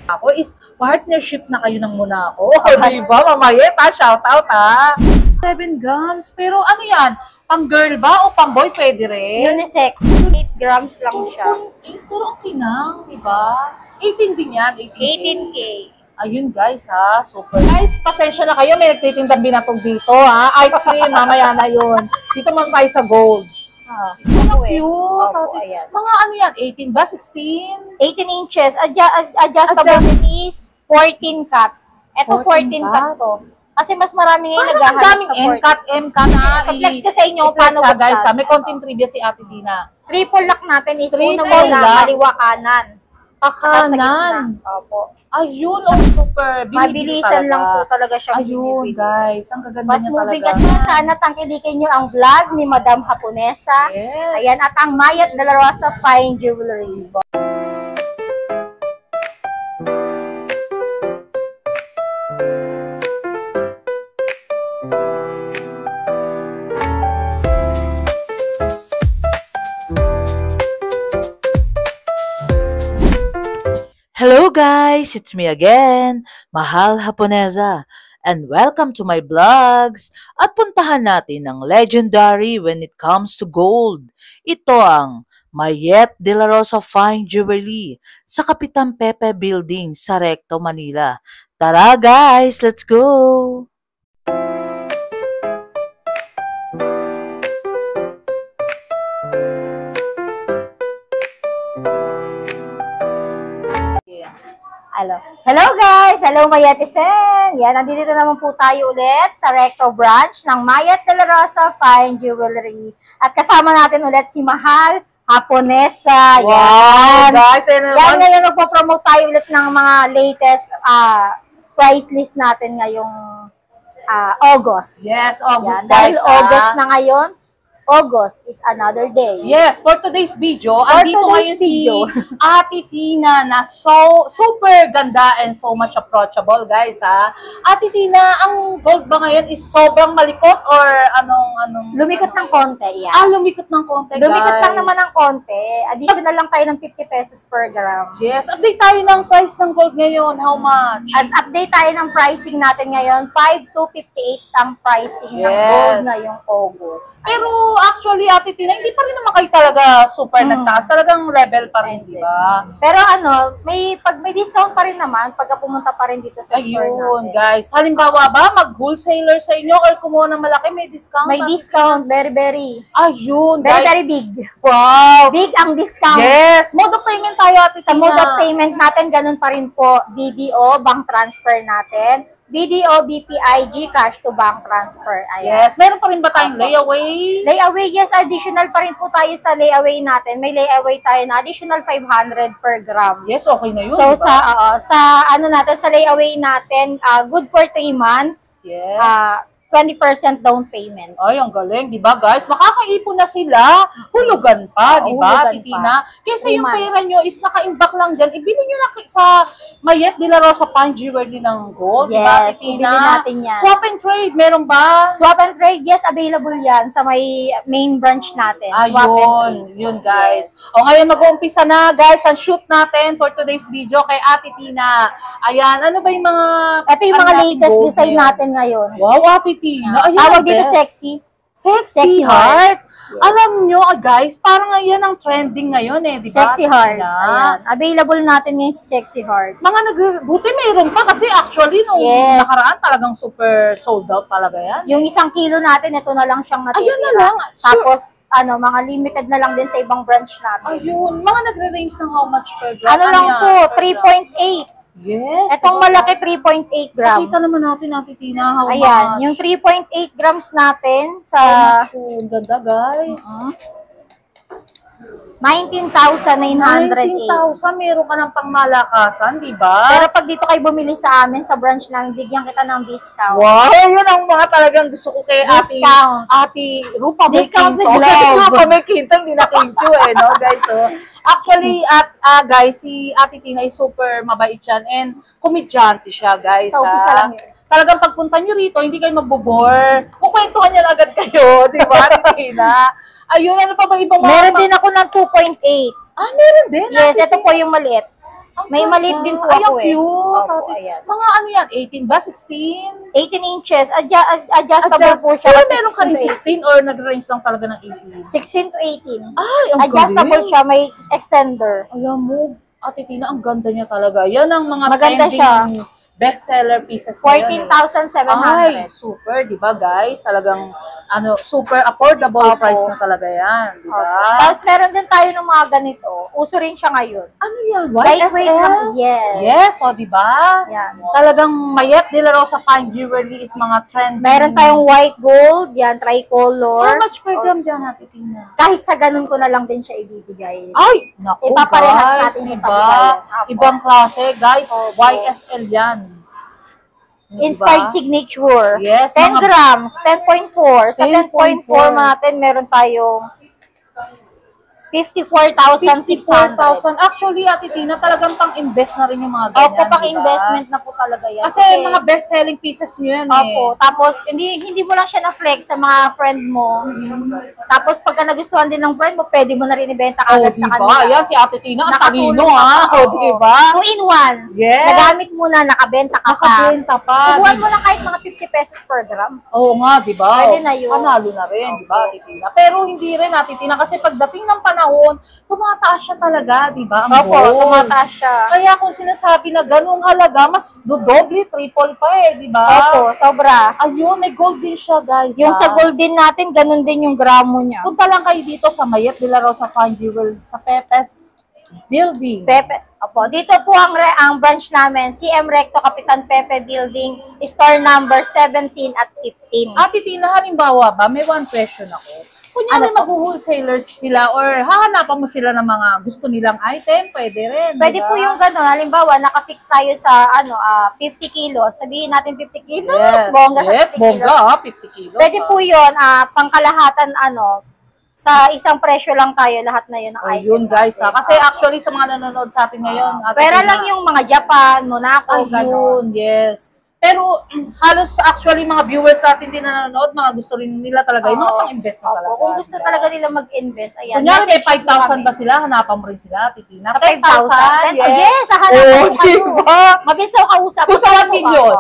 Ako is partnership na kayo ng muna ako. Diba? Mamaya, shout out ha. 7 grams. Pero ano yan? Pang girl ba o pang boy? Pwede rin? Unisex. 8 grams lang siya. 8, pero ang kinang, diba? 18 din yan. 18K. Ayun guys ha, super. Guys, pasensya na kayo, may nagtitindang binatog dito ha. Ice cream, mamaya na yun. Dito muna tayo sa gold. Cute. Opo, ayan. Mga ano yan, 18 ba? 16? 18 inches. Adjustable is 14 cut. Ito 14 cut to. Kasi mas marami ngayon naghahanap daming sa 14. M-cut, M-cut na. Pag-flex ka sa inyo, paano sa guys ha, may content trivia si Ate Dina. Triple lock natin is Triple una muna, lock. kaliwa kanan. Pakanan. Opo. Ayun, oh, super. Mabilisan lang po talaga siyang Ayun, binibili. guys. Ang gaganda Mas niya moving talaga. kasi sana tangkilikin nyo ang vlog ni Madam Haponesa. Yes. Ayan, at ang Mayat de la Rosa Fine Jewelry. Hello guys, it's me again, Mahal Haponesa, and welcome to my vlogs. At puntahan natin ang legendary when it comes to gold. Ito ang Mayet de la Rosa Fine Jewelry sa Kapitan Pepe Building sa Recto, Manila. Tara guys, let's go! Hello guys! Hello Mayetisen! Yan, nandito naman po tayo ulit sa Recto branch ng Mayet de la Rosa Fine Jewelry. At kasama natin ulit si Mahal Haponesa. Wow, yan. guys! Yan, ngayon magpo-promote tayo ulit ng mga latest price list natin ngayong August. Yes, August Yan, dahil guys. August na ngayon, August is another day. Yes, for today's video, For andito ngayon today's si video. Ate Tina na super ganda and so much approachable, guys, ha. Ate Tina, ang gold ba ngayon is sobrang malikot or anong? Lumikot ng konti, yan. Lumikot ng konti, guys. Lumikot lang naman ng konti. Additional lang tayo ng 50 pesos per gram. Yes, update tayo ng price ng gold ngayon. How much? At update tayo ng pricing natin ngayon. 5,258 ang pricing ng Yes. gold ngayong August. Pero actually, Ate Tina, hindi pa rin naman kayo talaga super nagtaas. Talagang level pa rin, di ba? Pero pag may discount pa rin naman, pagka pumunta pa rin dito sa store Ayun, natin. guys. Halimbawa ba, mag-wholesaler sa inyo or kumuha ng malaki, may discount? May discount, very Ayun, guys. very big. Wow! Big ang discount. Yes! Mode of payment tayo, Ate Sa Tina. mode of payment natin, ganun pa rin po. BDO, bank transfer natin. BDO, BPI, GCash to bank transfer. Ayan. Yes. Meron pa rin ba tayong layaway? Layaway, yes, additional pa rin po tayo sa layaway natin. May layaway tayo na additional 500 per gram. Yes, okay na yun, So, diba? sa layaway natin, good for 3 months, Yes. 20% down payment. Ay, ang galing, di ba guys? Makakaipon na sila. Hulugan pa, di ba, hulugan Titina? Kaysa 3 yung months. pera nyo is naka-imbak lang dyan. Ibili nyo na sa Mayet de la Rosa Fine Jewelry ng gold, di ba, Yes, Titina? ibili natin yan. Swap and trade, meron ba? Swap and trade, yes, available yan sa may main branch natin. Swap and Ayun, trade. yun guys. Yes. O ngayon mag-uumpisa na guys ang shoot natin for today's video kay Ate Tina. Ayan, ano ba yung mga... Ito yung mga nating latest gold design ngayon? natin ngayon. Wow, Ate Tina. Ayan, Tawag ang dito best. sexy. Sexy heart. Yes. Alam nyo, guys, parang yan ang trending ngayon eh, di ba? Sexy heart. Tina? Ayan. Available natin ngayon si Sexy Heart. Mga buti mayroon pa kasi actually nung Yes. nakaraan talagang super sold out talaga yan. Yung 1 kilo natin, ito na lang siyang natitira. Ayan na lang. Sure. Tapos, mga limited na lang din sa ibang branch natin. Ayun, mga nagre-range ng how much per gram? Ano lang yan? po, Per gram? 3.8. Yes. Etong malaki, 3.8 grams. Pakita naman natin, Ate Tina, how Ayan, much. yung 3.8 grams natin sa Ang ganda, guys. 19,908. 19,000, meron ka ng pangmalakasan, di ba? Pero pag dito kayo bumili sa amin, sa branch namin, bigyan kita ng discount. Wow, yun ang mga talagang gusto ko kay Discount. Ate Rupa may Discount with Quinto. love. Rupa may Quinto, hindi na Quinto eh, no, guys? So, actually, guys, si Ate Tina is super mabait yan and komedyante siya, guys. Sa umpisa lang yun. Talagang pagpunta nyo rito, hindi kayo magbobore. Kukwentuhan niya agad kayo, di ba, Ate Tina? Ayun, ano pa ba ibang mga... Meron din ako ng 2.8. Meron din. Yes, Ate ito po yung maliit. Ang May maliit din po Ay, ako ang eh. cute. Opo, ayan. Mga ano yan, 18 ba? 16? 18 inches. Adjustable po siya. Pero Kasi meron ka 16 rin to 16 or nag-range lang talaga ng 18? 16 to 18. Ay, ang Adjustable galing. siya. May extender. Alam mo, Ate Tina, ang ganda niya talaga. Yan ang mga Maganda trending siya. bestseller pieces ngayon. 14,700. Ay, super, di ba guys? Talagang, super affordable Opo. price na talaga yan, di ba? Tapos meron din tayo ng mga ganito. Uso rin siya ngayon. Ano yan? Lightweight YSL? na, yes. Yes, o di ba? Yan. Talagang Mayet de la Rosa Fine Jewelry is mga trending. Meron tayong white gold, yan, How tricolor. much per gram dyan, Ate Tina? Kahit sa ganun ko na lang din siya ibibigay. Ay, naku Ipaparehas guys, natin siya sa diba? bigayan. Apo. Ibang klase, guys. Opo. YSL yan. Inspired Diba? signature. Yes, 10 mga- grams, 10.4. Sa 10.4 10.4 natin, meron tayong 54,600. 54,000. Actually, Ate Tina, talagang pang-invest na rin yung mga ganyan. Opo, pang diba? investment na po talaga yan. Kasi mga best-selling pieces nyo yan Opo, tapos hindi mo lang siya na-flex sa mga friend mo. Tapos pagka nagustuhan din ng friend mo, pwede mo na rin ibenta Oh, agad sa diba? kanila. Ayan, si Ate Tina, ang Nakatulong talino, ka ha? pa. O, Oo. diba? 2-in-1. Yes. Nagamit mo na, nakabenta ka pa. Nakabenta pa. Subuhan mo lang kahit mga 50 pesos per gram. Oo nga, di ba? Pwede na yun. Panalo na rin, di ba, Ate Tina? Pero hindi rin, Ate Tina, kasi pagdating ng panahon, tumataas siya talaga, di ba? Ang Opo, gold. tumataas siya. Kaya kung sinasabi na ganung halaga, mas doble, triple pa eh, di ba? Opo, sobra. Ayun, may gold din siya, guys. Yung ha? sa gold din natin, ganun din yung gramo niya. Punta lang kayo dito sa Mayet de la Rosa Fine Jewelry sa Pepes Building. Pepe. Opo, dito po ang branch namin, CM Recto Kapitan Pepe Building, store number 17 at 15. Ate Tina, halimbawa ba, may one question ako. Kunyari Ano po? mag-wholesalers sila or hahanapan mo sila ng mga gusto nilang item, pwede rin. Pwede diba? po yung gano'n. Halimbawa, nakafix tayo sa 50 kilos. Sabihin natin 50 kilos. Yes, Bongga sa yes, 50 bongga, kilos. 50 kilos. Pwede po yun, pangkalahatan sa isang presyo lang tayo lahat na yun ng item. Ayun guys, natin. Kasi actually sa mga nanonood sa atin ngayon, Ate Pera Tina, lang yung mga Japan, Monaco, gano'n. ayun, yes. Pero halos actually mga viewers sa atin din na nanonood, mga gusto rin nila talaga, yung mga Oo. pang-invest na Opo, talaga. kung gusto diba? talaga nila mag-invest, ayan. Kunyari may message nyo 5,000 kami. ba sila, hanapan mo rin sila, Titina. Sa 5,000? Yes, hahanapan Oh, ko kayo. diba? Mabilis ako kausap. Kung sa 1 million.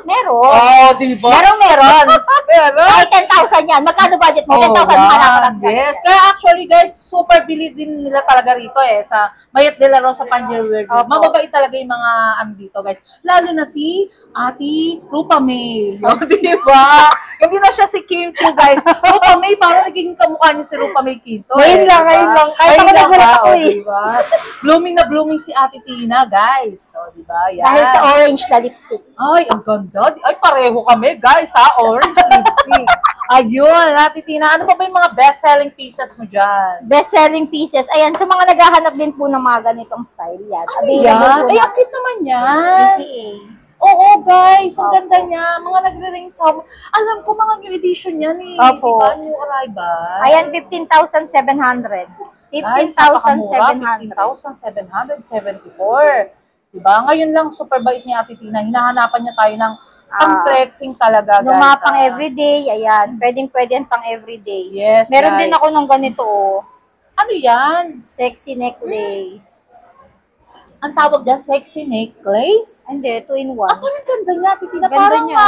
Meron. Oh, diba? Meron. Meron. Kahit 10,000 yan. Magkano budget mo? 10,000 Oh, hanapan ka. yes. Kaya actually guys, super bili din nila talaga rito sa Mayet de la Rosa Fine Jewelry. Opo. Mababait talaga yung mga dito guys. Lalo na si Ate Rupa May. So, di ba? Hindi na siya si Kim Chiu guys. Rupa May, parang naging kamukha niya si Rupa May Quinto. Ngayon lang, diba? ngayon lang. Kahit Ngayon ako lang nagulat ba? ako O, eh. diba? Blooming na blooming si Ate Tina guys. So, di ba? Yan. Dahil sa orange na lipstick. Ay, ang ganda. Ay, pareho kami, guys, ha? Orange lipstick. Ayun, Ate Tina, ano pa ba yung mga best-selling pieces mo dyan? Best-selling pieces. Ayan, sa mga naghahanap din po ng mga ganitong style. Yan. Ano Available yan? po Ay, na. ang cute naman yan. BCA. Oo, guys, ang Opo. ganda niya. Mga nagre-ring sa... Alam ko, mga new edition yan eh. Opo. Diba? New arrival. Ayan, 15,700. Guys, napakamura. 15,700. 15,774. Diba? Ngayon lang, super bait ni Ate Tina. Hinahanapan niya tayo ng pang-flexing talaga, guys. Yung mga pang ha? everyday, ayan. Pwedeng yan pang everyday. Yes, Meron guys. din ako ng ganito, oh. Ano yan? Sexy necklace. Ang tawag dyan, sexy necklace? Hindi, 2-in-1. Ah, parang ganda niya, Titina. Ganda Parang niya.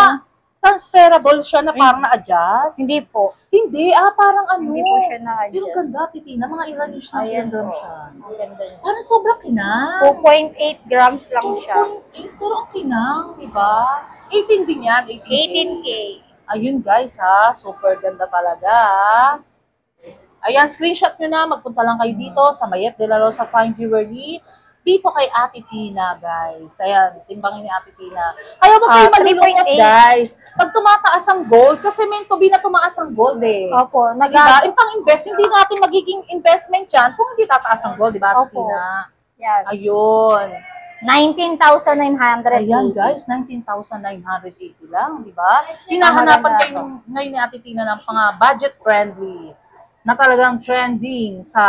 transferable siya na parang na-adjust. Hindi po. Hindi, parang ano. Hindi po siya Pero na-adjust. ganda, Titina. Mga ilan years na Ayan doon po. siya. Ang ganda niya. Parang sobrang kinang. 2.8 grams lang siya. 2.8, pero ang kinang, di ba? 18 din yan, 18K. 18K. Ayun guys ha, super ganda talaga ha. Ayan, screenshot nyo na, magpunta lang kayo dito sa Mayet de la Rosa Fine Jewelry. Dito kay Ate Tina, guys. Ayan, timbangin ni Ate Tina. Kaya wag kayo malulungkot, 3.8. guys. Pag tumataas ang gold, kasi meant to be na tumaas ang gold eh. Opo, Diba? Yung pang-invest, hindi natin magiging investment yan kung hindi tataas ang gold, diba, Ate Opo. Tina? Yan. Ayun. 19,980. Ayan, guys, 19,980 lang, di ba? Hinahanapan Maganda kayo ngayon ni Ate Tina ng mga budget-friendly na talagang trending sa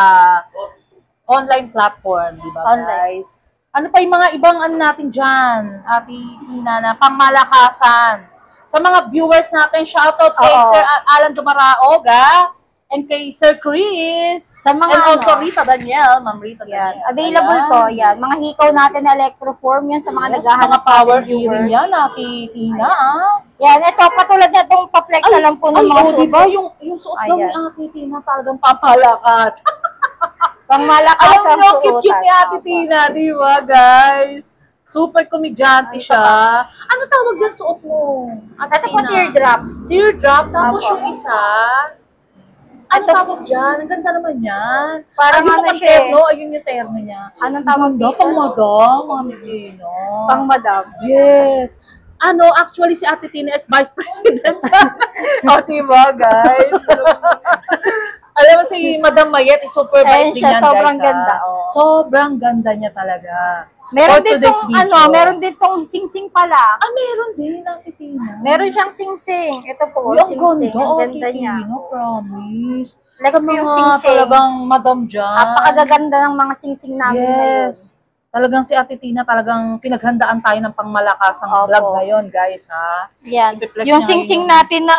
online platform, di ba, Online. guys? Ano pa yung mga ibang ano natin dyan, Ate Tina, na pangmalakasan? Sa mga viewers natin, shoutout kay Oo. Sir Alan Dumaraog, ha? and kay Sir Chris, Sa mga and also ano, Rita Daniel, Ma'am Rita yan. Daniel. Available Ayan. po, yan. Mga hikaw natin na electroform, yun sa mga Yes, naghahanap mga power natin viewers. earring yan, Ate Tina. Yan, ito, katulad na itong pa-flex na lang po ng mga suot. Diba? Yung suot daw ni Ayan. Ate Tina talagang papalakas. Pang malakas Alam ang nyo, suotan. cute ni Ate Opo. Tina, di ba, guys? Super komedyante siya. Ano tawag yung suot mo, Ate Ito po, Tina? teardrop. Teardrop, tapos Opo. yung isa. Ano tawag dyan? Ang ganda naman yan. Parang Ayun ano ang siya eh. terno, ayun yung terno niya. Anong tawag Ganda, dito? pang madam, Mami Gino. Pang madam. Yes. Ano, actually si Ate Tina is Vice President. O, diba, guys? Alam mo si Madam Mayet is super Ayun bite din siya, yan, sobrang guys. ganda, oh. Sobrang ganda niya talaga. Meron For din today's tong, video. meron din tong sing-sing pala. Meron din, Ate Tina. Meron siyang sing-sing. Ito po, Yung sing-sing. ganda, Ang Ate ganda niya. Tina, promise. Flex Sa ko yung mga sing-sing. talagang madam dyan. Napakagaganda ng mga sing-sing namin ngayon. Yes. Talagang si Ate Tina, talagang pinaghandaan tayo ng pangmalakasang Opo. vlog ngayon, guys, ha? Yan. Ipiplex Yung niya sing-sing ngayon. natin na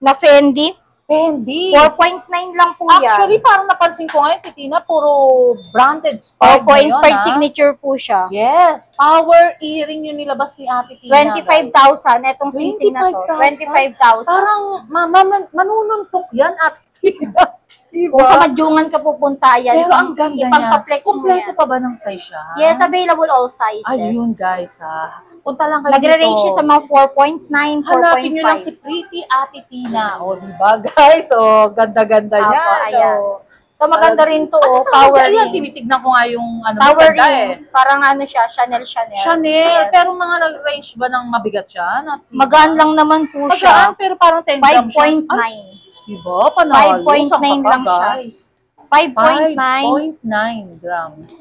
na Fendi, Fendi. 4.9 lang po yan. Actually, parang napansin ko ngayon, Titina, puro branded Spark Opo, inspired signature po siya. Yes, power earring yung nilabas ni Ate Tina. 25,000. Etong sing-sing na to. 25,000. Parang manununtok yan, Ate Tina. Kung sa Madyungan ka pupunta yan, Pero ang ganda niya. ipang-flex mo Kompleto yan. pa ba ng size siya? Yes, available all sizes. Ayun, guys, ha. Punta lang kayo Nagre-range siya sa mga 4.9, 4.5. Hanapin nyo lang si Pretty Ate Tina. O, diba, guys? O, ganda-ganda Opo, niya. ayan. Ito maganda rin to, Ano power tawag? Ayan, ring. tinitignan ko nga yung Power maganda ring. Parang ano siya, Chanel. Chanel. Yes. Pero mga nag-range ba ng mabigat siya? Not Magaan lang naman po Magaan, siya. pero parang 10 grams siya. 5.9. Ay, diba? Panalo. 5.9 Saan ka pa, lang siya. guys? 5.9, 5.9 grams.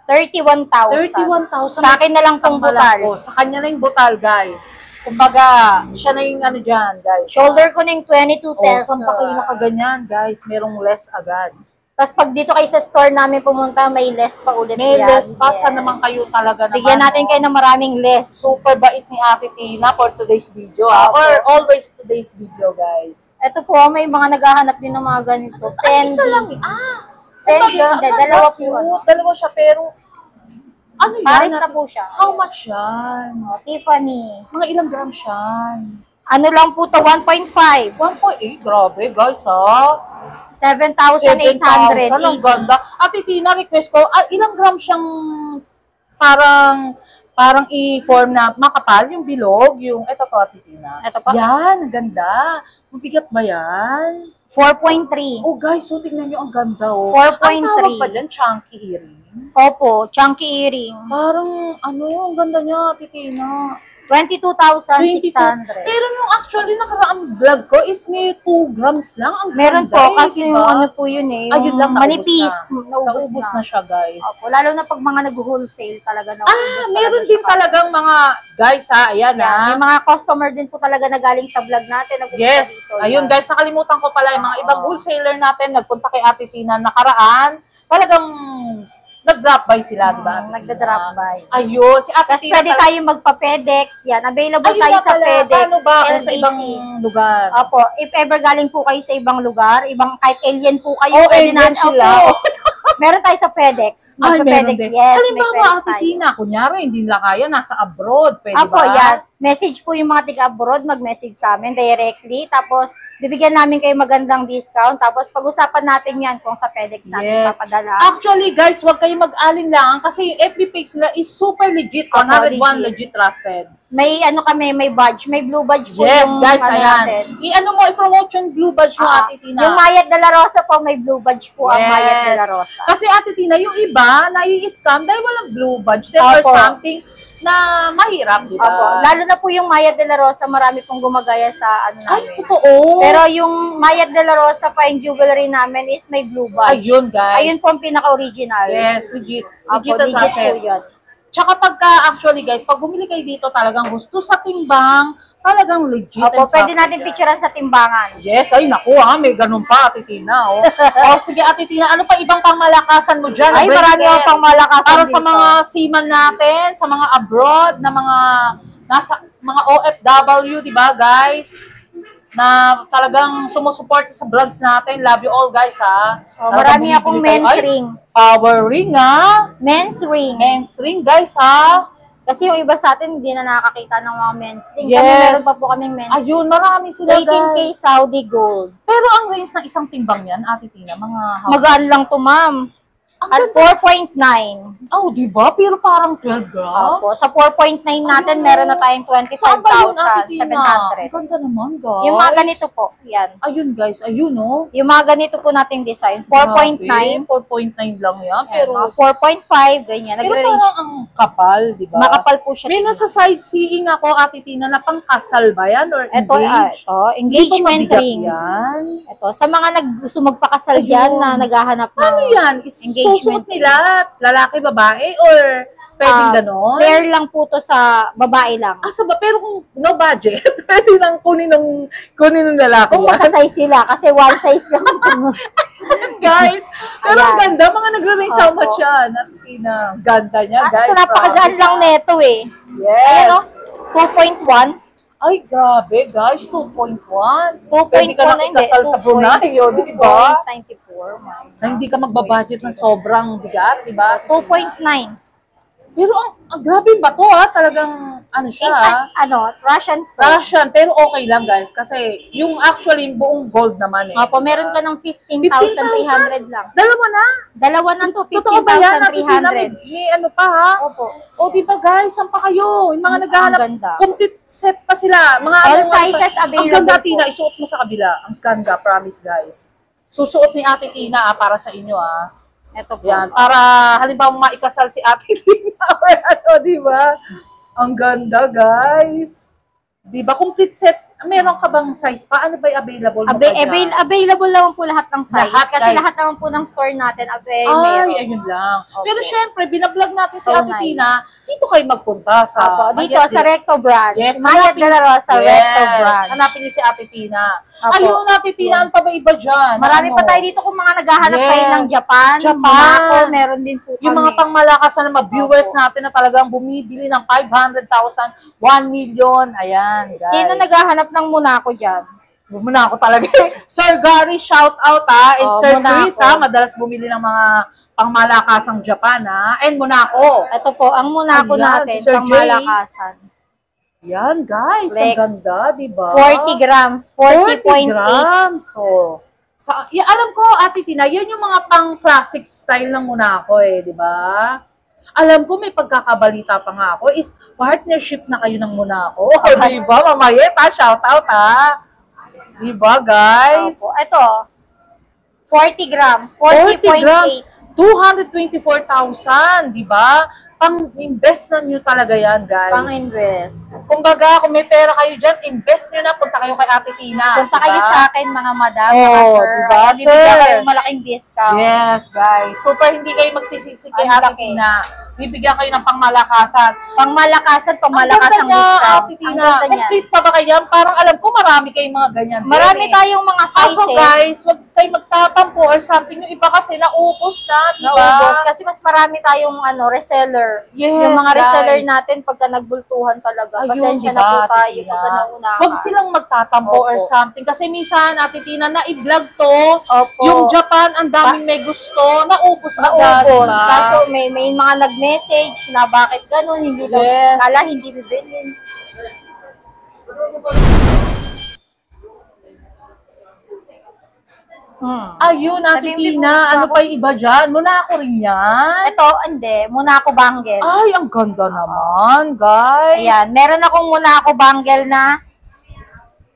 31,000. 31,000. Sa akin na lang tong butal. O, sa kanya na yung butal, guys. Kumbaga, siya na yung ano dyan, guys. Shoulder ko na yung 22 O, pesos. saan pa kayo nakaganyan, guys? Merong less agad. Tapos pag dito kayo sa store namin pumunta, may less pa ulit May yan. less pa. Saan naman kayo talaga naman. Bigyan natin kayo ng maraming less. Super bait ni Ate Tina for today's video. Opo. Or always today's video, guys. Ito po, may mga naghahanap din ng mga ganito. Ay, Fendi. isa lang eh. Fendi, Kumbaga, hindi, dalawa po. Dalawa siya, pero ano yan? Pares na po siya. How much yan? Tiffany. Mga ilang grams yan? Ano lang po to, 1.5. 1.8, grabe guys ha. 7,800. Ang ganda. Ate Tina, request ko, ilang grams siyang parang i-form na makapal, yung bilog, yung, eto to, Ate Tina. Ito pa. Yan, ang ganda. Mabigat ba yan? 4.3. Oh guys, so tingnan nyo, ang ganda oh. 4.3. Ang tawag pa dyan, chunky earring. Opo, chunky earring. Parang, ang ganda niya, Ate Tina. 22,600. Pero nung actually nakaraang vlog ko is may 2 grams lang. Ang Meron ganda po, eh, kasi diba? yung ano po yun eh. Ayun lang, manipis. Naubos na siya, guys. Opo, lalo na pag mga nag-wholesale talaga na. Meron din talagang mga guys ha, ayan May ha. mga customer din po talaga na galing sa vlog natin. nagpupunta Yes, dito. ayun Yan. guys, nakalimutan ko pala yung mga ibang Oo. wholesaler natin nagpunta kay Ate Tina nakaraan. Talagang nag-drop by sila, di ba? Ate Nagda-drop Tina? by. Ayun, si Ate Tapos Tina. pwede tayo magpa-FedEx. Yan, available Ayun tayo na sa pala, FedEx. paano ba kung sa LBC. ibang lugar? Opo, if ever galing po kayo sa ibang lugar, kahit alien po kayo, Oh, pwede alien na- sila. Opo. Meron tayo sa FedEx. Ay, meron Magpa-FedEx, din. yes, may Halimbawa, FedEx Ate tayo. Tina, kunyari, hindi nila kaya, nasa abroad, pwede Opo, ba? yan. Message po yung mga tiga-abroad, mag-message sa amin directly. Tapos, bibigyan namin kayo magandang discount. Tapos, pag-usapan natin yan kung sa FedEx natin Yes. papadala. Actually, guys, huwag kayong mag-alinlangan kasi yung FB page nila is super legit. Opo, 101 legit. legit trusted. May ano kami, may badge. May blue badge po Yes, yung guys, ano ayan. natin. I-ano mo, i-promote yung blue badge yung Ate Tina. Yung Mayat de la Rosa po, may blue badge po ang Mayat de la Rosa. Kasi Ate Tina, yung iba, nai-scam dahil walang blue badge. Or Opo. something na mahirap, di ba? Opo. Lalo na po yung Mayat de la Rosa, marami pong gumagaya sa ano Ay, namin. totoo. Pero yung Mayat de la Rosa fine jewelry namin is may blue badge. Ayun, guys. Ayun po ang pinaka-original. Yes, legit. Opo, Legit at legit po trusted. yun. Tsaka actually guys, pag bumili kayo dito talagang gusto sa timbang, talagang legit Opo, and pwede trusted natin yan. picturean sa timbangan. Yes, ay naku ha, may ganun pa, Ate Tina. Oh. Sige, Ate Tina, ano pa ibang pangmalakasan mo dyan? Ay, marami akong pang malakasan para dito. sa mga seaman natin, sa mga abroad, na mga nasa mga OFW, di ba guys? na talagang sumusupport sa vlogs natin. Love you all, guys, ha. Oh, marami akong men's ring. Power ring, ha. Men's ring. Men's ring, guys, ha. Kasi yung iba sa atin, hindi na nakakakita ng mga men's ring. Yes. Kami meron pa po kaming men's ring. Ayun, marami sila, 18K guys. Saudi gold. Pero ang range ng isang timbang yan, Ate Tina, mga... Magaan lang to, ma'am. At 4.9. Oh, di ba? Pero parang 12 grams. Opo. Sa 4.9 natin, meron na tayong Saan ba yun, Ate Tina? 25,700. Ganda naman, guys. Yung mga ganito po, yan. Ayun, guys. Ayun, oh. Yung mga ganito po nating design, 4.9. 4.9 lang yan. Pero Pero, 4.5, ganyan. pero Nagre-range. parang ang kapal, di ba? Makapal po siya. May tingnan. nasa sightseeing ako, Ate Tina, na pangkasal ba yan? Or Ito, engaged? engagement Hindi ba mabigat ring. yan? Ito, sa mga gusto magpakasal dyan na naghahanap ng Ano yan? engagement Susuot nila? Lalaki, babae? Or pwedeng ganon? Pair lang po to sa babae lang. Pero kung no budget, pwede lang kunin ng lalaki Kung yan. magka-size sila, kasi one size lang po. Guys, pero ang Ayan. ganda, mga nag-release how much Opo. yan. At Tina, ganda niya, At guys. ito, napakaganda lang neto eh. Ayan o, Yes. 2.1. Ay, grabe, guys. 2.1. 2.1 Pwede ka na na hindi, ikasal sa 2.1. Brunei, o, di ba? 2.94. Na hindi ka magbabudget ng sobrang bigat, di ba? 2.9. Pero ang grabe ba to, ha? Talagang, ano siya, ha? Russian stone. Russian, pero okay lang, guys. Kasi yung actually, yung buong gold naman, eh. Opo, meron ka ng 15,300 lang. Dalawa na? Dalawa na to, Totoo ba yan? Ate Tina, 15,300. may ano pa, ha? Opo. O, di ba, guys? Saan pa kayo? Yung mga naghahanap, Ang ganda. complete set pa sila. Mga All ano, sizes ang available ganda, po. Tina. Isuot mo sa kabila. Ang ganda, promise, guys. Susuot ni Ate Tina, para sa inyo, Ito po. Yan, para halimbawa maikasal si Ate Tina or ano, di ba? Ang ganda, guys. Di ba? Complete set. Meron ka bang size pa? Ano ba yung available mo pa dyan? Available naman po lahat ng size. Lahat, kasi guys. lahat naman po ng store natin, Ay, meron. ayun lang. Opo. Pero syempre, binablog natin si So Ate nice. Tina, dito kayo magpunta sa... Opo, dito Mayat sa Recto Branch. Yes, Mayat de la Rosa, Recto Branch. Hanapin niyo si Ate Tina. Opo. Ayun, Ate Tina, ano pa ba iba dyan? Marami Ano? pa tayo dito kung mga naghahanap Yes. kayo ng Japan. Japan. Monaco, meron din po Yung kami. mga pangmalakasan na mga viewers Opo. natin na talagang bumibili ng 500,000, 1 million. Ayan, guys. Sino naghahanap ng Monaco dyan? Muna ako talaga. Sir Gary, shout out, And Oh, Sir Monaco. Chris, madalas bumili ng mga pangmalakasang Japan, And Monaco. Ito po, ang Monaco Ayan, natin, si Sir pang Jay. malakasan. Yan, guys. Ang Flex. ganda, di ba? 40 grams, 40 40.8. grams. So, alam ko, Ate Tina, yan yung mga pang-classic style ng Monaco, di ba? Alam ko, may pagkakabalita pa nga ako, is partnership na kayo ng Monaco. Di ba, Mamayet, shout out, Di ba, guys? Opo. Ito, 40 grams, 40 grams, 40.8. 224,000, di ba? Pang-invest na nyo talaga yan, guys. Pang-invest. Kumbaga, kung may pera kayo dyan, invest nyo na, punta kayo kay Ate Tina. Punta diba? kayo sa akin, mga madam, Oo, mga sir. diba, Ayan, bibigyan sir? kayo ng malaking discount. Yes, guys. Super, hindi kayo magsisisi kay Ang Ate laki. Tina. Bibigyan kayo ng pangmalakasan. Pangmalakasan, Ang pangmalakasang ganda niya, discount. Ate Ang Tina. ganda niya. Complete pa ba kayo? Parang alam ko, marami kayong mga ganyan. din, Marami tayong mga Kaso sizes. guys, wag kayo magtatampo or something. Yung iba kasi naubos na, di ba? Naubos. Kasi mas marami tayong Yes, reseller. Yung mga guys. reseller natin, pagka nagbultuhan talaga. Ayun, Pasensya diba, na po tayo Ate Tina? pagka naunahan. Huwag silang magtatampo or Opo. something. Kasi minsan, Ate Tina, na-vlog to. Opo. Yung Japan, ang daming may gusto. Naubos agad, Naubos. diba? Kaso may mga nag-message na bakit ganun, hindi daw, Yes. kala hindi bibilin. Ayun, Ate Sabi, Tina, ano pa yung iba dyan? Muna ako rin yan. Ito, hindi. Monaco bangle. Ay, ang ganda naman, guys. Ayan, meron akong Monaco bangle na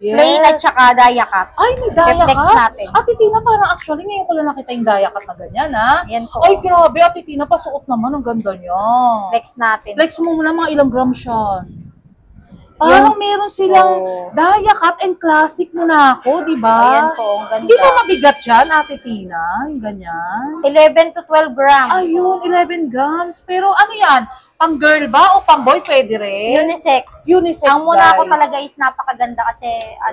Yes. plain at saka dayakat. Ay, may dayakat. I-flex natin. Ate Tina, parang actually, ngayon ko lang nakita yung dayakat na ganyan, Yan po. Ay, grabe, Ate Tina, pasuot naman, ang ganda niya. Flex natin. Flex mo muna mga ilang grams yan. Parang meron silang dayakat and classic Monaco, di ba? Ayan po, ang ganda. Hindi ba mabigat yan, Ate Tina? Yung ganyan. 11 to 12 grams. Ayun, 11 grams. Pero ano yan? Pang girl ba o pang boy? Pwede rin? Unisex. Unisex, Ang Monaco guys. talaga is napakaganda kasi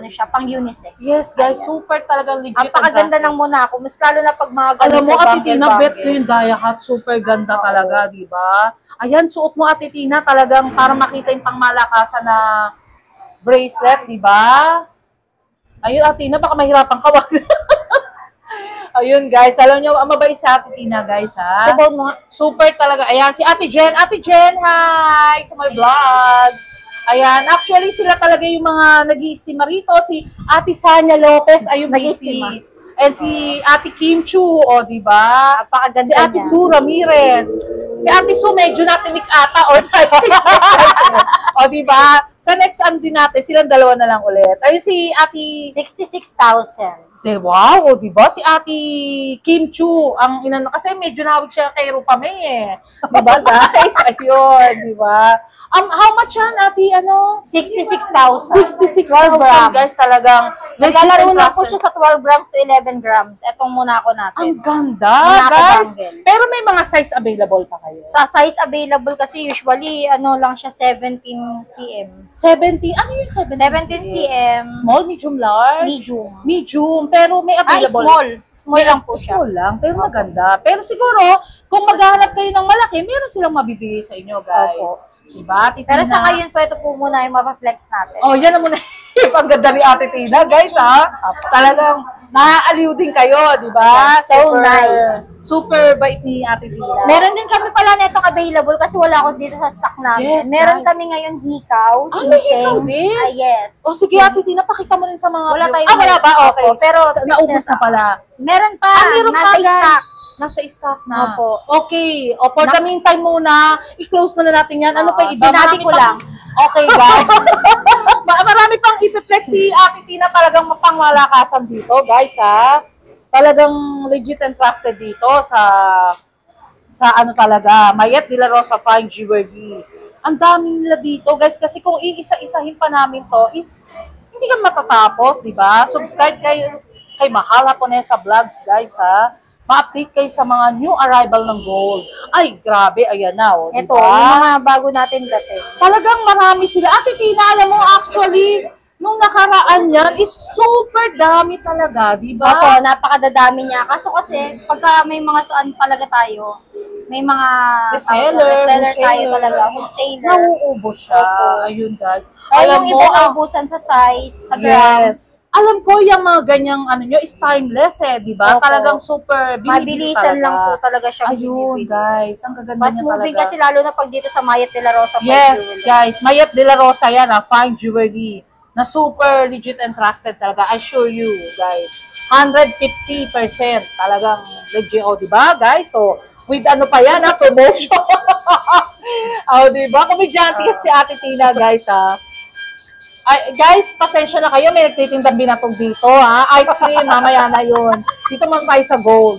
siya, pang unisex. Yes, guys. Ayan. Super talagang legit. Ang pakaganda and ng Monaco, mas lalo na pag mga alam mo, ganito Ate Tina, bet ko bangle. yung dayakat. Super ganda talaga, di ba? Ayan, suot mo, Ate Tina, talagang para makita yung pangmalakasan na bracelet, di ba? Ayun, Ate Tina, baka mahirapan ka. Ayun, guys. Alam nyo, ang mabait si Ate Tina, guys, ha? Subaw mo nga. Super talaga. Ayan, si Ate Jen. Ate Jen, hi! To my vlog. Ayan, actually, sila talaga yung mga nag-iistima rito. Si Ate Sanya Lopez, ayun, Nag-iistima. busy. And si Ate Kim Chu, o, diba? Napakaganda Si Ate niya. Sue Ramirez. Si Ate Sue, medyo natinik ata. O, diba? Sa next din natin, silang dalawa na lang ulit. Ayun si Ate... 66,000. Wow, o, diba? Si Ate Kim Chu, ang inano, kasi medyo nawag siya kay Rupa May eh. Diba, guys? Ayun, diba? How much yan, Ate, ano? 66,000. 66,000, guys, talagang. Naglalaro na po siya sa 12 grams to 11 grams. Etong muna ako natin. Ang ganda, Monaco guys. bangle. Pero may mga size available pa kayo. Sa size available kasi usually, ano lang siya, 17 cm. 70, ano yung 17? 17 cm. Small, medium, large? Medium. Medium, pero may Ay, available. small. Small lang po siya. Small lang, pero maganda. Pero siguro, kung maghahanap kayo ng malaki, meron silang mabibigay sa inyo, guys. Opo. Diba, Ate Pero Tina? sa ngayon po, ito po muna yung mapaflex natin. Oh, yan na muna yung pagganda ni Ate Tina, guys, ha? Talagang naaaliw din kayo, di ba? Yes, so nice. Super bait ni Ate Tina. Meron din kami pala netong available kasi wala ako dito sa stock namin. Yes, Meron guys. kami ngayon hikaw, Ah, may sinsing. hikaw din? Ah, yes. O sige, Ate Tina, pakita mo rin sa mga... Wala tayong wala ba? Okay. Opo, pero naubos na pala. Meron pa. Meron nasa pa, guys. stock. Nasa stock na. Opo. Okay. O, for the meantime muna, i-close muna natin yan. Ano pa yung iba? Sinabi Marami ko pang- lang. Okay, guys. Marami pang ipiplex si Ate Tina, talagang mapangmalakasan dito, guys, ha? Talagang legit and trusted dito sa ano talaga, Mayet de la Rosa Fine Jewelry. Ang dami nila dito, guys, kasi kung iisa-isahin pa namin to, is hindi ka matatapos, di ba? Subscribe kayo kay Mahal Haponesa Vlogs, guys, ha? Ma-update kayo sa mga new arrival ng gold. Ay, grabe, ayan na, oh, di Ito, ba? yung mga bago natin dating. Talagang marami sila. Ate Tina, alam mo, actually, nung nakaraan yan, is super dami talaga, di ba? Opo, napakadadami niya. Kaso kasi, pagka may mga suan talaga tayo, may mga reseller tayo talaga, wholesaler. Nauubos siya. Opo. Ayun, guys. Ay, Alam yung mo, iba naubusan sa size, sa grams. yes. Alam ko, yung mga ganyang, ano nyo, is timeless eh, di ba? Opo. Talagang super binibili Mabilisan talaga. lang po talaga siyang Ayun, binibili. guys. Ang gaganda Mas niya moving talaga. kasi lalo na pag dito sa Mayet de la Rosa. Yes, Jewelry. guys. Mayet de la Rosa yan, fine jewelry. Na super legit and trusted talaga. I assure you, guys. 150% talagang legit. O, diba, guys? So, with ano pa yan, promotion. O, diba? Komedyante si Ate Tina, guys, ha? Ay, guys, pasensya na kayo. May nagtitindang binatog dito, ha? Ice cream, mamaya na yun. Dito man tayo sa gold.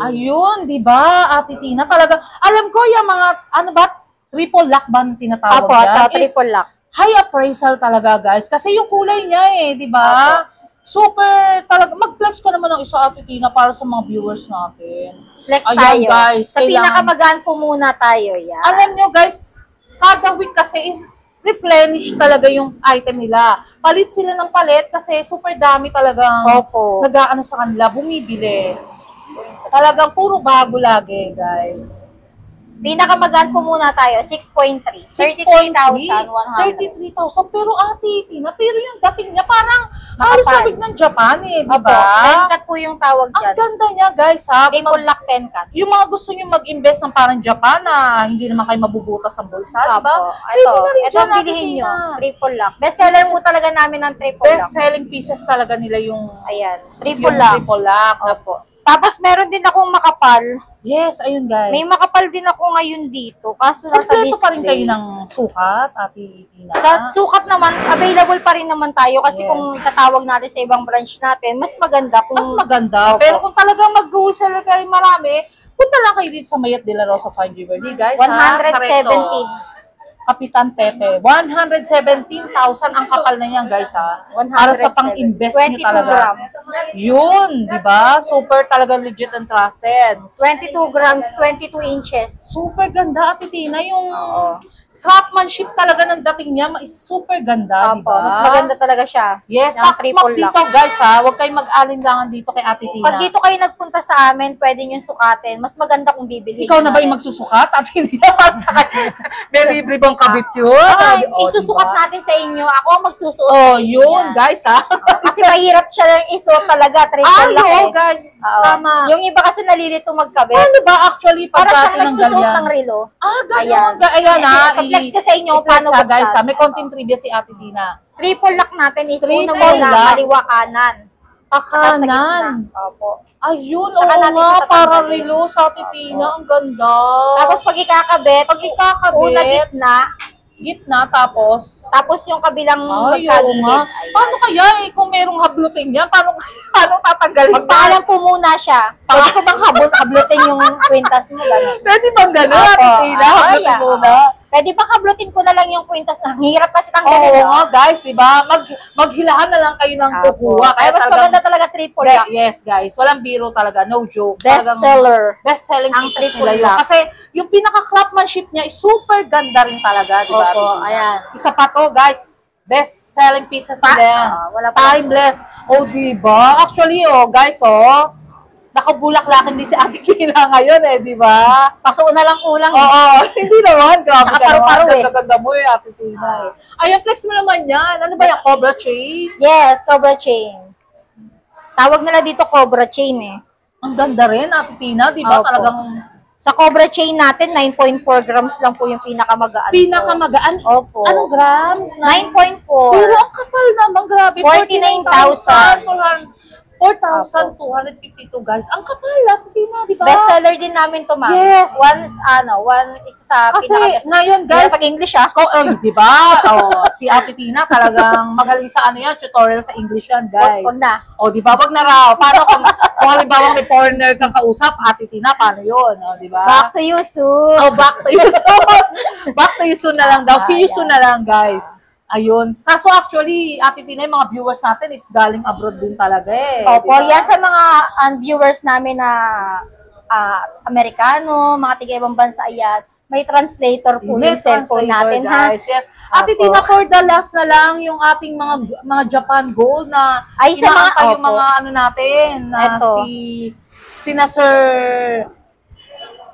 Ayun, di ba, Ate Tina? Talaga, alam ko yung mga, ano ba, triple lock ba ang tinatawag Apo, yan? ito, Is triple lock. high appraisal talaga, guys. Kasi yung kulay niya di ba? Super, talaga, mag-flex ka naman ng isa, Ate Tina, para sa mga viewers natin. Flex Ayan, tayo. guys, Sa kailangan- pinakamagaan po muna tayo, yan. Alam nyo, guys, kada week kasi is replenish talaga yung item nila. Palit sila ng palit kasi super dami talagang Opo. nag-aano sa kanila, bumibili. Talagang puro bago lagi, guys. Pinakamagaan po muna tayo, 6.3. 33,100. 33,000. Pero Ate Tina, pero yung dating niya parang halos Makapal. sabik ng Japan di Opo, ba? penkat po yung tawag Ang dyan. ganda niya, guys, ha? Triple lock penkat. Yung mga gusto niyo mag-invest ng parang Japan na hindi naman kayo mabubutas ang bulsa, di ba? Opo. Pwede Ito, na rin ito dyan, ang Ate bilihin Tina. nyo. Triple lock. Best seller po talaga namin ng triple lock. Best-selling pieces talaga nila yung Ayan, yung triple lock. triple lock. Opo. Tapos meron din akong makapal. Yes, ayun, guys. May makapal din ako ngayon dito. Kaso nasa Kompleto display. pa rin kayo ng sukat, Ate Tina. Sa sukat naman, available pa rin naman tayo kasi Yes. kung itatawag natin sa ibang branch natin, mas maganda kung... Mas maganda. Opo. Pero kung talagang mag-wholesaler kayo marami, punta lang kayo dito sa Mayet de la Rosa Fine Jewelry, guys. ha? Sa Recto. 117. Kapitan Pepe. 117,000 ang kapal na niyan, guys, ha? Para sa 107. pang-invest nyo 22 talaga. grams. Yun, di ba? Super talaga legit and trusted. 22 grams, 22 inches. Super ganda, Ate Tina. Yung, craftsmanship talaga ng dating niya, super ganda, di Opo, ba? mas maganda talaga siya. Yes, Yung tax triple lock. dito guys ha, huwag kayong mag-alinlangan dito kay Ate Tina. Pag dito kayo nagpunta sa amin, pwede nyo sukatin. Mas maganda kung bibilhin Ikaw na nyo ba yung rin. magsusukat? At hindi naman sa kanya. May libre bang kabit yun? Ay, Oh, isusukat diba? natin sa inyo. Ako ang magsusuot. Oh, sa inyo yun yan. guys ha. Kasi mahirap siya lang isuot talaga. Triple lock Oo eh. guys, Oo. tama. Yung iba kasi nalilito magkabit. Ano ba actually Para pagka siyang nagsusuot tinanggal ng yan? relo. Ayan. Ayan ha. I-flex ko sa inyo kung i-flex paano ha, guys buksan. ha. May konting trivia si Ate Tina. Triple lock natin is Triple una muna, lock. kaliwa kanan. Saka sa gitna. Kanan. Opo. Ayun, Saka oo natin nga, tatanggalin. para relo sa Ate Tina. Ang ganda. Tapos pag ikakabit, una gitna, tapos tapos yung kabilang ay, oo magkagilid. nga. Ayan. Paano kaya kung merong hablutin yan? Paano tatanggalin? Magpaalam po muna siya. Pwede ko bang hablutin yung kwintas mo? Ganun. Pwede bang gano'n, Opo. Ate Tina? Hablutin Ayan. muna. Pwede ba hablutin ko na lang yung kwintas na? Ang hirap kasi Oo tanggalin. nga, guys, di ba? Maghilahan na lang kayo ng kukuha. Kaya mas maganda talaga triple lock. Yes, guys. Walang biro talaga. No joke. Best Talagang seller. best-selling Ang pieces triple nila yun. lock. Kasi yung pinaka-craftsmanship niya is super ganda rin talaga, di ba? Opo, Ate Tina? ayan. Isa pa to, guys. Best-selling pieces nila yan. Wala pa. Timeless. Oh, di ba? Actually, oh, guys, oh, nakabulaklakin din si Ate Tina ngayon eh, di ba? Paso na lang kulang. Oo, hindi naman. Grabe ka Nakaparu-paru naman. eh. Ganda-ganda mo eh, Ate Tina eh. Ayan, flex mo naman yan. Ano ba yung Cobra chain? Yes, Cobra chain. Tawag nila dito Cobra chain eh. Ang ganda rin, Ate Tina, di ba? Opo. Talagang Sa Cobra chain natin, 9.4 grams lang po yung pinakamagaan. pinakamagaan. Opo. Anong grams? 9.4. Pero ang kapal naman, grabe. 49,000. 4,252 guys. Ang kapal, Ate Tina, di ba? Best seller din namin to, ma'am. Yes. Isa sa Kasi pinaka-best. ngayon, guys, Pag English ah. di ba? Oh, si Ate Tina talagang magaling sa ano yan, tutorial sa English yan, guys. Wag na. O, di ba? Wag na raw. Paano kung halimbawa may foreigner kang kausap, Ate Tina, paano yun? O, di ba? Back to you soon. Oh, back to you soon. Back to you soon na lang daw. See you soon na lang, guys. Ayun. Kaso actually, Ate Tina, yung mga viewers natin is galing abroad din talaga eh. Opo, Diba? yan sa mga viewers namin na Amerikano, mga tiga-ibang bansa yan. May translator po May yung cellphone translator, natin, ha? guys. Yes. Ate Opo. Tina, for the last na lang yung ating mga Japan Gold na Ay, sa mga- inaangka yung opo. mga ano natin. Na Eto. sina Sir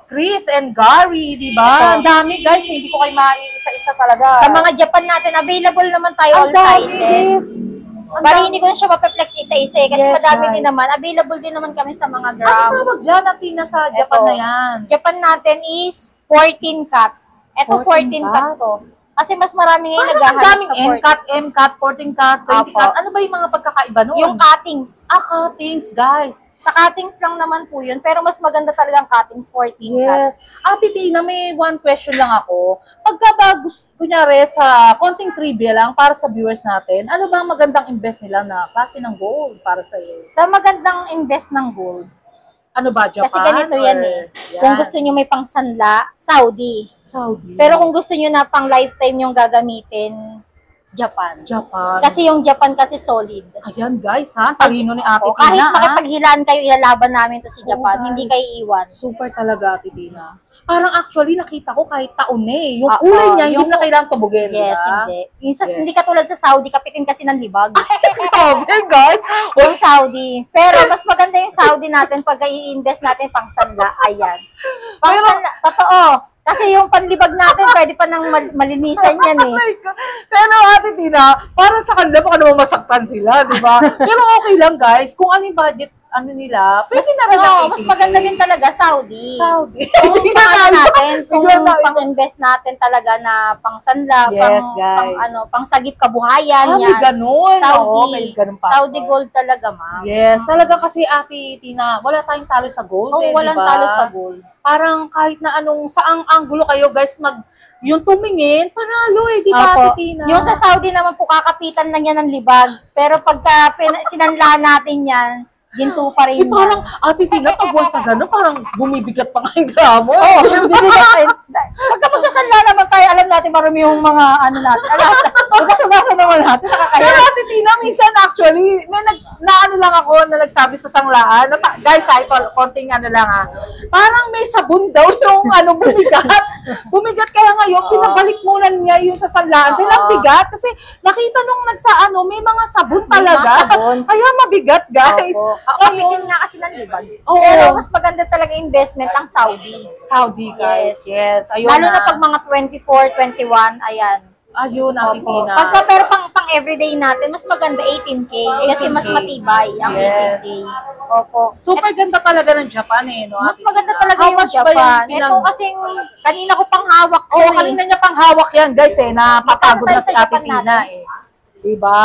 Chris and Gary, di ba? Ito. Ang dami, guys. Hindi ko kayo maiisa-isa talaga. Sa mga Japan natin, available naman tayo all Ang dami, sizes. Ang Bali, dami. hindi ko na siya mapeplex isa-isa eh, kasi Yes, madami guys. din naman. Available din naman kami sa mga Ano grams. tawag dyan, Ate Tina, sa Japan Ito. na yan? Japan natin is 14 cut. Ito 14 14 cut to. Kasi mas marami ngayon Parang ang naghahanap daming sa 14. N-cut, M-cut, 14-cut, 20-cut. Opo. Ano ba yung mga pagkakaiba nun? Yung cuttings. cuttings, guys. Sa cuttings lang naman po yun, pero mas maganda talagang cuttings 14 cut. Yes. Ate Tina, may one question lang ako. Pagka ba gusto, kunyari sa konting trivia lang para sa viewers natin, ano ba ang magandang invest nila na klase ng gold para sa iyo? Sa magandang invest ng gold, Ano ba, Japan? kasi ganito yan or- eh. Yan. Kung gusto nyo may pangsanla, Saudi. Saudi. Pero kung gusto nyo na pang lifetime yung gagamitin, Japan. Japan. Kasi yung Japan kasi solid. Ayan guys ha, talino ni Ate O, Tina kahit ha. makipaghilaan kayo, ilalaban namin to si Japan. Oo, Hindi guys. kayo iwan. Super talaga, Ate Tina. Parang actually nakita ko kahit taon na eh. Yung Oo, kulay niya, hindi yung- na kailangang tubugin. Yes, diba? hindi. Yung sa, Yes. Hindi katulad sa Saudi, kapitin kasi ng libag. Grabe guys. Yung Saudi. Pero mas maganda yung Saudi natin pag i-invest natin pang sanla. Ayan. Pang sanla. Totoo. Kasi yung panlibag natin, pwede pa nang malinisan yan eh. Oh my God. Pero Ate Tina, para sa kanila, baka naman masaktan sila, di ba? Pero okay lang guys, kung ano yung budget, ano nila, pwede na rin Oo, ang mas maganda din talaga Saudi. Saudi. Kung paano natin, kung Bigla na- pang-invest natin talaga na pang sanla, Yes, pang, guys. pang sagip kabuhayan, May yan. ganun. Saudi. Oo, may ganun pa. Saudi gold talaga, ma'am. Yes, talaga kasi Ate Tina, wala tayong talo sa gold Oo, eh, walang di ba? talo sa gold. Parang kahit na anong, saang angulo kayo guys, yung tumingin, panalo eh, di ba Opo. Ate Tina? Yung sa Saudi naman po, kakapitan lang yan ng libag. Pero pagka sinanla natin yan, ginto pa rin Eh, parang, Ate Tina, pag once na gano'n, parang bumibigat pa nga yung gramo. Oo, bibigat tayo. Pagka magsasanla naman tayo, alam natin marami yung mga ano natin. Alam, Magkasugasan naman natin, Pero nakakaya. Ate Tina, minsan actually, may naano lang ako na nagsabi sa sanglaan. Guys, ito, konting ano lang parang may sabon daw yung bumigat. Bumigat kaya ngayon, pinabalik muna niya yung sa sanglaan. Dahil ang bigat, kasi nakita nung may mga sabon talaga. May mga sabon. Kaya mabigat, guys. Opo. Ngayon, Kapitin nga kasi ng libag. Oo. Pero mas maganda talaga investment ang Saudi. Saudi, guys. Yes. Ayun Lalo na pag mga 24, 21, ayan. Ayun, Ate Opo. Tina. Pagka pero pang everyday natin, mas maganda 18K. Kasi mas 18K. matibay ang Yes. 18K. Opo. Super ganda talaga ng Japan no? Mas Ate maganda Tina? talaga How yung much ba Japan. pinag- Ito kasing kanina ko pang hawak ko Oo, kanina niya pang hawak yan, guys, napapagod Magkano na tayo si sa Ate Japan Tina, natin? Diba?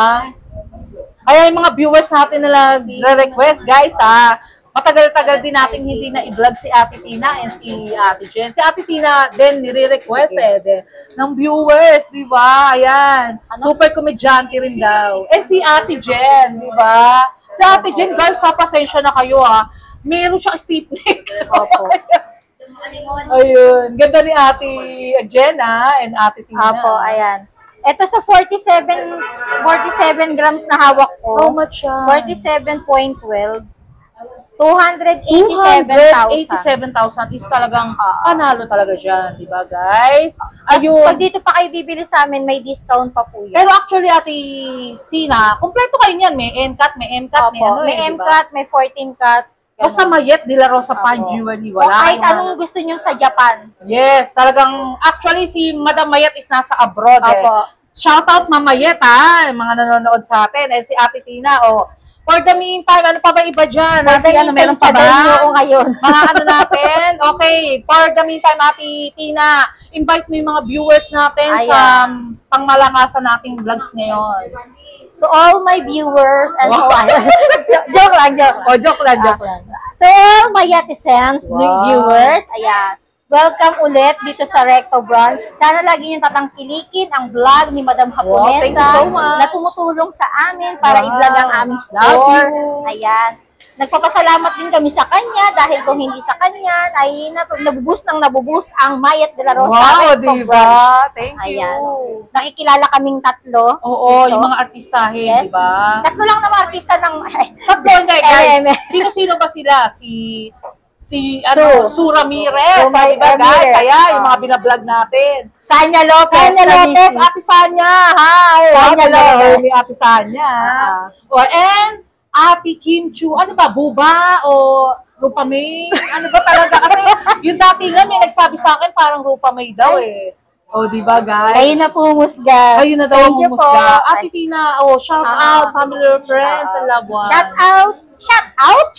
Kaya yung mga viewers natin na nag-request, guys, matagal-tagal din natin hindi na i-vlog si Ate Tina and si Ate Jen. Si Ate Tina din, nire-request ng viewers, di ba? Ayan. Super komedyante rin daw. And si Ate Jen, di ba? Si Ate Jen, guys, pasensya na kayo, meron siyang stiff neck. Opo. Ayun. Ganda ni Ate Jen, and Ate Tina. Opo, ayan. Ito sa 47 grams na hawak ko. How much siya? 47.12. 287,000. 287,000 is talagang panalo talaga dyan, di ba, guys? Pag Ayun. dito pa kayo bibili sa amin, may discount pa po yan. Pero actually, Ate Tina, kompleto kayo niyan. May NCAT, may MCAT, may Opo, may di ba? MCAT, may 14 cat. Basta Mayet, De La Rosa Fine Opo. Jewelry, O wala. kahit kayong anong gusto nyo sa Japan. Yes, talagang, actually, si Madam Mayet is nasa abroad, Opo. Shoutout Mama Mayet, yung mga nanonood sa atin. And si Ate Tina, for the meantime, ano pa ba iba dyan? Ate, meron pa ba? Ako ngayon. Mga ano natin? Okay, for the meantime, Ate Tina, invite mo yung mga viewers natin Ayan. sa pangmalakasan nating vlogs ngayon. To all my viewers and Wow. joke lang. Joke lang. To all my Yatisens Wow. viewers, ayan. Welcome ulit dito sa Recto Branch. Sana lagi niyong tatangkilikin ang vlog ni Madam Haponesa thank you so much. na tumutulong sa amin para Wow. i-vlog ang aming Love store. you. Ayan. Nagpapasalamat din kami sa kanya dahil kung hindi sa kanya ay nabubus ang Mayat de la Rosa. Wow, Recto diba? Branch. Thank you. Ayan. Nakikilala kaming tatlo. Oo, Dito. yung mga artistahin, Yes. diba? Tatlo lang na mga artista ng... Tatlo, guys. LMS. Sino-sino ba sila? Si Su Ramirez, Su diba, guys? Ramirez. Ayan, yung mga binablog natin. Sanya Lopez. Sanya Lopez, Ate Sanya. Hi. Sanya Lopez. Ni Ate Sanya. And Ate Kim Chu. Ano ba? Buba o Rupa May? Ano ba talaga? Kasi yung dati nga may nagsabi sa akin parang Rupa May daw di ba, guys? Kayo na po musga. Kayo na daw ang Thank you humusga. po. Ate Tina, shout out, family friends, and loved ones. Shout out. Shout out.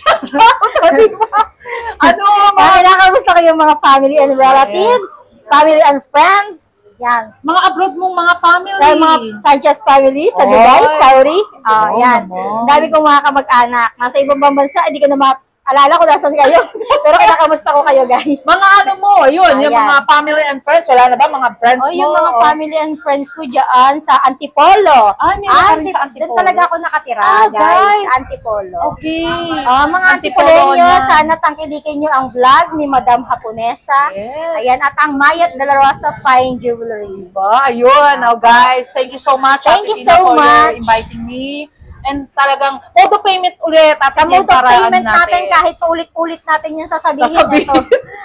Ano, Mga nakakagusto ko yung mga family and relatives, family and friends. Yan. mga abroad mong mga family. Dahil mga Sanchez family sa Oy. Dubai, Saudi. Oo Yan. naman. Dami kong mga kamag-anak. Nasa ibang bansa, hindi ko na alala ko nasan kayo. Pero kinakamusta ko kayo, guys. Mga ano mo, yun, yung Ayan. mga family and friends. Wala na ba mga friends Oh, mo? yung mga family and friends ko dyan sa Antipolo. Ay, meron ka rin sa Antipolo. Doon talaga ako nakatira, Ah, guys. guys. Sa Antipolo. Okay. Mga Antipolo Antipolo yan. sana tangkilikin nyo ang vlog ni Madam Haponesa. Yes. Ayan, at ang Mayat de la Rosa Fine Jewelry. Diba? Ayun. Now, guys, thank you so much, Thank Ate you Tina, so for much. inviting me. And talagang, mode of payment ulit. Sa mode of payment natin, kahit paulit-ulit natin yung sasabihin. Ito,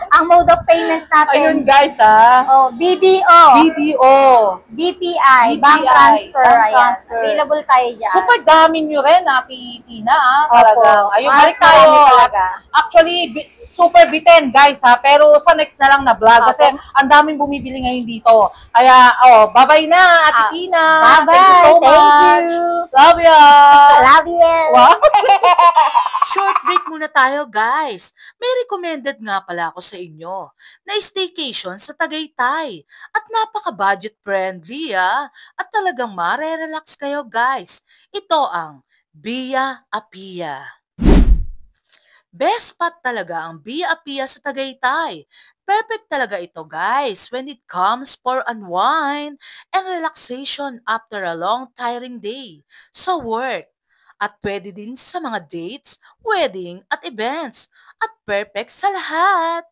ang mode of payment Ayun, natin. guys, BDO, BDO. BPI, BPI, bank transfer. bank Ayan. transfer. Available tayo dyan. Super dami nyo rin, Ate Tina, Opo. talagang. Ayun, Mas balik tayo. marami talaga. Actually, super bitten, guys, Pero sa next na lang na vlog. Opo. Kasi ang daming bumibili ngayon dito. Kaya, bye-bye na, Ate Tina. Bye-bye. Thank you so Thank much. you. Love ya. Love you. Wow. Short break muna tayo, guys. May recommended nga pala ako sa inyo na staycation sa Tagaytay. At napaka-budget friendly, At talagang mare-relax kayo, guys. Ito ang Via Apia. Best spot talaga ang Via Apia sa Tagaytay. Perfect talaga ito, guys, when it comes for unwind and relaxation after a long tiring day sa work. At pwede din sa mga dates, wedding at events. At perfect sa lahat.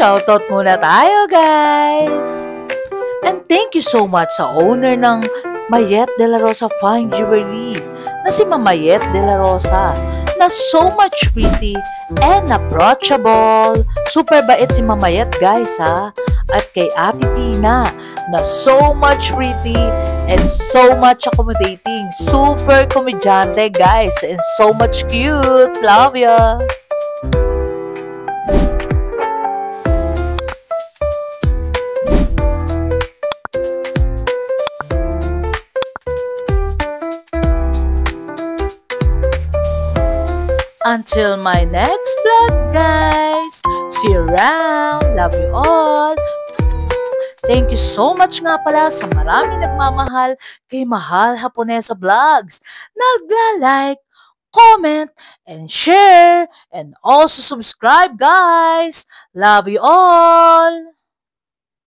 shoutout muna tayo, guys! And thank you so much sa owner ng Mayet De La Rosa Fine Jewelry na si Mamayet De La Rosa na so much pretty and approachable. Super bait si Mamayet, guys, ha? At kay Ate Tina na so much pretty and so much accommodating. Super komedyante, guys, and so much cute. Love ya! Until my next vlog, guys. See you around. Love you all. Thank you so much nga pala sa marami nagmamahal kay Mahal Haponesa Vlogs. Nagla-like, comment, and share, and also subscribe, guys. Love you all.